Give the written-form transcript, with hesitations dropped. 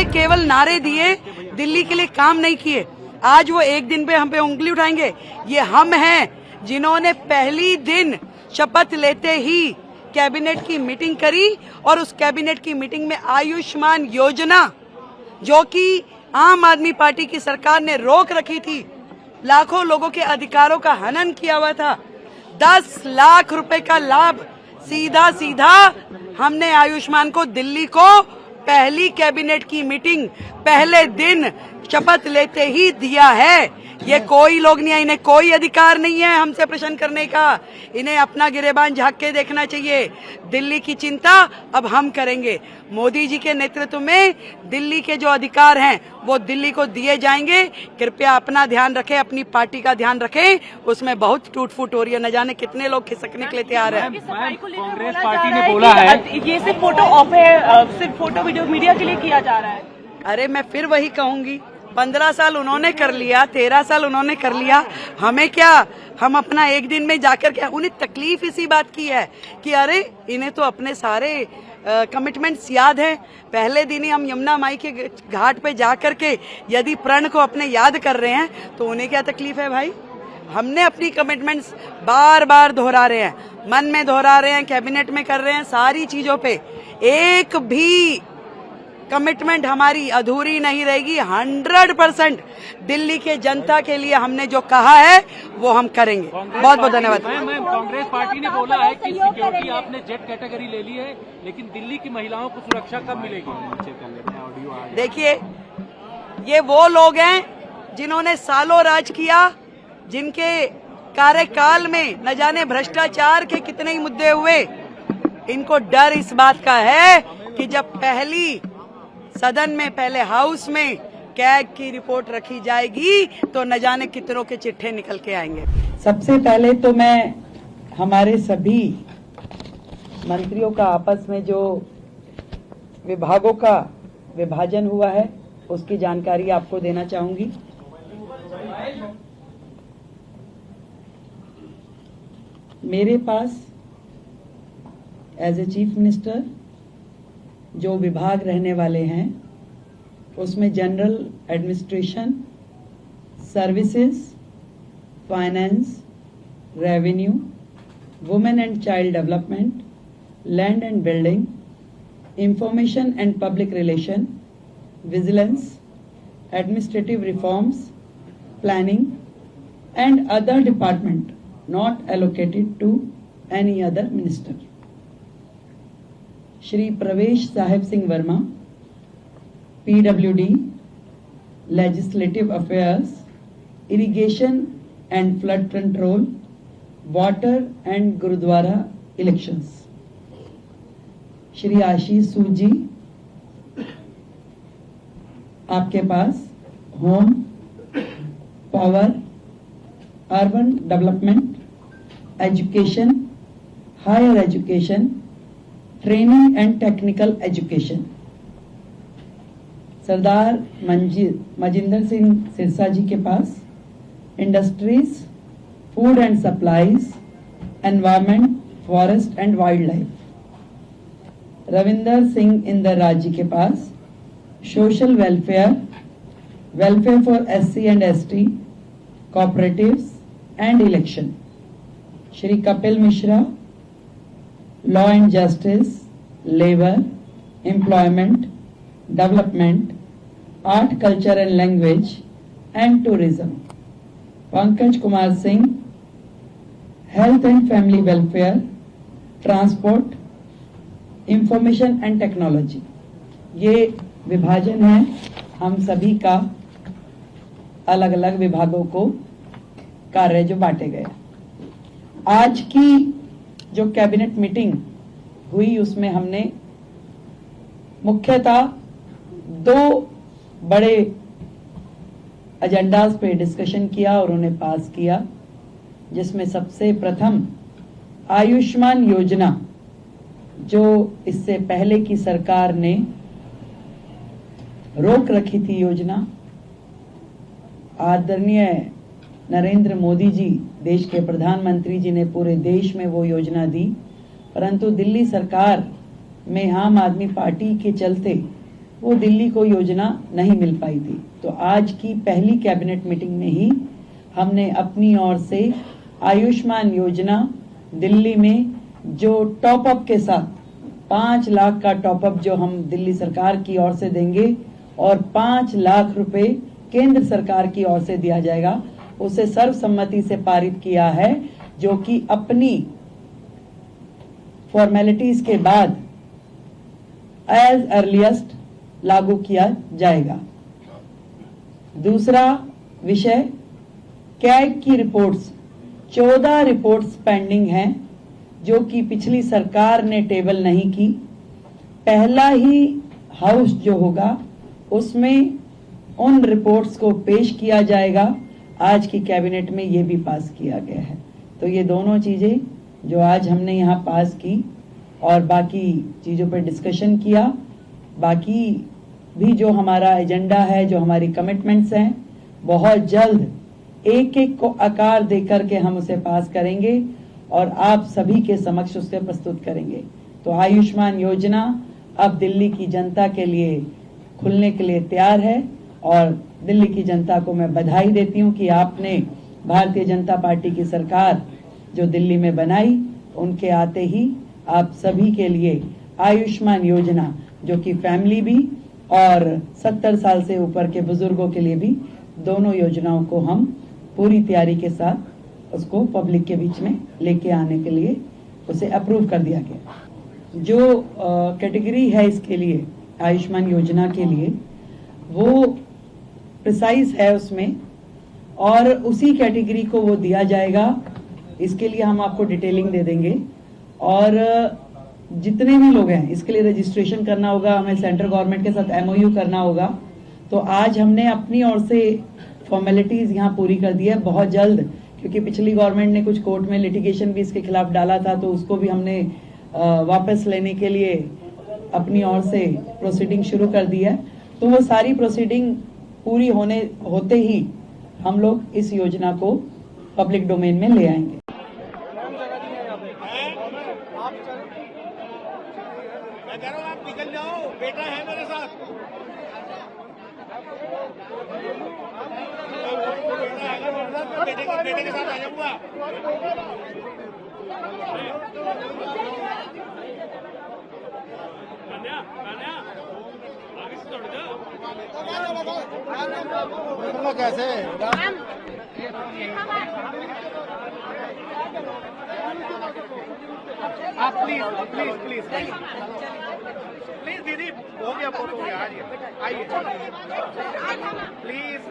केवल नारे दिए, दिल्ली के लिए काम नहीं किए। आज वो एक दिन पे हम पे उंगली उठाएंगे। ये हम हैं जिन्होंने पहली दिन शपथ लेते ही कैबिनेट की मीटिंग करी और उस कैबिनेट की मीटिंग में आयुष्मान योजना, जो कि आम आदमी पार्टी की सरकार ने रोक रखी थी, लाखों लोगों के अधिकारों का हनन किया हुआ था, 10 लाख रुपए का लाभ सीधा सीधा हमने आयुष्मान को, दिल्ली को पहली कैबिनेट की मीटिंग पहले दिन शपथ लेते ही दिया है। ये कोई लोग नहीं है, इन्हें कोई अधिकार नहीं है हमसे प्रश्न करने का। इन्हें अपना गिरेबान झांक के देखना चाहिए। दिल्ली की चिंता अब हम करेंगे। मोदी जी के नेतृत्व में दिल्ली के जो अधिकार हैं वो दिल्ली को दिए जाएंगे। कृपया अपना ध्यान रखें, अपनी पार्टी का ध्यान रखें। उसमें बहुत टूट फूट हो रही है, न जाने कितने लोग खिसकने के लिए तैयार हैं। कांग्रेस पार्टी ने बोला है ये सिर्फ फोटो ऑफ है, सिर्फ फोटो वीडियो मीडिया के लिए किया जा रहा है। अरे मैं फिर वही कहूंगी, 15 साल उन्होंने कर लिया, 13 साल उन्होंने कर लिया, हमें क्या? हम अपना एक दिन में जाकर क्या? उन्हें तकलीफ इसी बात की है कि अरे इन्हें तो अपने सारे कमिटमेंट्स याद हैं। पहले दिन ही हम यमुना माई के घाट पे जाकर के यदि प्रण को अपने याद कर रहे हैं तो उन्हें क्या तकलीफ है भाई? हमने अपनी कमिटमेंट्स बार बार दोहरा रहे हैं, मन में दोहरा रहे हैं, कैबिनेट में कर रहे हैं, सारी चीजों पे एक भी कमिटमेंट हमारी अधूरी नहीं रहेगी। 100% दिल्ली के जनता के लिए हमने जो कहा है वो हम करेंगे। बहुत बहुत धन्यवाद। कांग्रेस पार्टी ने बोला है कि सिक्योरिटी आपने जेड कैटेगरी ले ली है, लेकिन दिल्ली की महिलाओं को सुरक्षा कब मिलेगी? देखिए, ये वो लोग हैं जिन्होंने सालों राज किया, जिनके कार्यकाल में न जाने भ्रष्टाचार के कितने ही मुद्दे हुए। इनको डर इस बात का है कि जब पहली सदन में, पहले हाउस में कैग की रिपोर्ट रखी जाएगी तो न जाने कितनों के चिट्ठे निकल के आएंगे। सबसे पहले तो मैं हमारे सभी मंत्रियों का आपस में जो विभागों का विभाजन हुआ है उसकी जानकारी आपको देना चाहूंगी। मेरे पास एज ए चीफ मिनिस्टर जो विभाग रहने वाले हैं उसमें general administration, services, finance, revenue, women and child development, land and building, information and public relation, vigilance, administrative reforms, planning and other department not allocated to any other minister. Shri Pravesh Sahib Singh Verma, PWD, Legislative Affairs, Irrigation and Flood Control, Water and Gurudwara Elections. Shri Ashish Sood जी, आपके पास home, power, urban development, education, higher education, training and technical education. Sardar Manjinder Singh Sirsa ji के पास industries, food and supplies, environment, forest and wildlife. Ravinder Singh Inder Raj ji के पास social welfare, welfare for SC and ST, cooperatives and election. Shri Kapil Mishra, law and justice, labour, employment, development, art, culture and language and tourism. Pankaj Kumar Singh, health and family welfare, transport, information and technology. ये विभाजन है हम सभी का, अलग अलग विभागों को कार्य जो बांटे गए। आज की जो कैबिनेट मीटिंग हुई उसमें हमने मुख्यतः 2 बड़े एजेंडाज पे डिस्कशन किया और उन्हें पास किया, जिसमें सबसे प्रथम आयुष्मान योजना, जो इससे पहले की सरकार ने रोक रखी थी योजना। आदरणीय नरेंद्र मोदी जी, देश के प्रधानमंत्री जी ने पूरे देश में वो योजना दी, परंतु दिल्ली सरकार में आम आदमी पार्टी के चलते वो दिल्ली को योजना नहीं मिल पाई थी। तो आज की पहली कैबिनेट मीटिंग में ही हमने अपनी ओर से आयुष्मान योजना दिल्ली में जो टॉप अप के साथ 5 लाख का टॉप अप जो हम दिल्ली सरकार की ओर से देंगे और 5 लाख रुपए केंद्र सरकार की ओर से दिया जाएगा, उसे सर्वसम्मति से पारित किया है, जो कि अपनी फॉर्मेलिटीज के बाद एज अर्लीस्ट लागू किया जाएगा। दूसरा विषय, कैग की रिपोर्ट्स 14 रिपोर्ट्स पेंडिंग हैं, जो कि पिछली सरकार ने टेबल नहीं की। पहला ही हाउस जो होगा उसमें उन रिपोर्ट्स को पेश किया जाएगा। आज की कैबिनेट में ये भी पास किया गया है। तो ये दोनों चीजें जो आज हमने यहाँ पास की और बाकी चीजों पर डिस्कशन किया, बाकी भी जो हमारा एजेंडा है, जो हमारी कमिटमेंट्स हैं, बहुत जल्द एक एक को आकार देकर के हम उसे पास करेंगे और आप सभी के समक्ष उसे प्रस्तुत करेंगे। तो आयुष्मान योजना अब दिल्ली की जनता के लिए खुलने के लिए तैयार है और दिल्ली की जनता को मैं बधाई देती हूं कि आपने भारतीय जनता पार्टी की सरकार जो दिल्ली में बनाई, उनके आते ही आप सभी के लिए आयुष्मान योजना, जो कि फैमिली भी और 70 साल से ऊपर के बुजुर्गों के लिए भी, दोनों योजनाओं को हम पूरी तैयारी के साथ उसको पब्लिक के बीच में लेके आने के लिए उसे अप्रूव कर दिया गया। जो कैटेगरी है इसके लिए, आयुष्मान योजना के लिए, वो प्रिसाइज है उसमें और उसी कैटेगरी को वो दिया जाएगा। इसके लिए हम आपको डिटेलिंग दे देंगे और जितने भी लोग हैं इसके लिए रजिस्ट्रेशन करना होगा, हमें सेंट्रल गवर्नमेंट के साथ MOU करना होगा। तो आज हमने अपनी ओर से फॉर्मेलिटीज यहाँ पूरी कर दी है। बहुत जल्द, क्योंकि पिछली गवर्नमेंट ने कुछ कोर्ट में लिटिगेशन भी इसके खिलाफ डाला था, तो उसको भी हमने वापस लेने के लिए अपनी ओर से प्रोसीडिंग शुरू कर दी है। तो वो सारी प्रोसीडिंग पूरी होते ही हम लोग इस योजना को पब्लिक डोमेन में ले आएंगे। मैं कह रहा हूँ आप निकल जाओ, बेटा है मेरे साथ। बेटे के साथ आ जाऊंगा। कैसे आप प्लीज प्लीज प्लीज प्लीज दीदी, हो गया फोटो, हो गया, आइए प्लीज।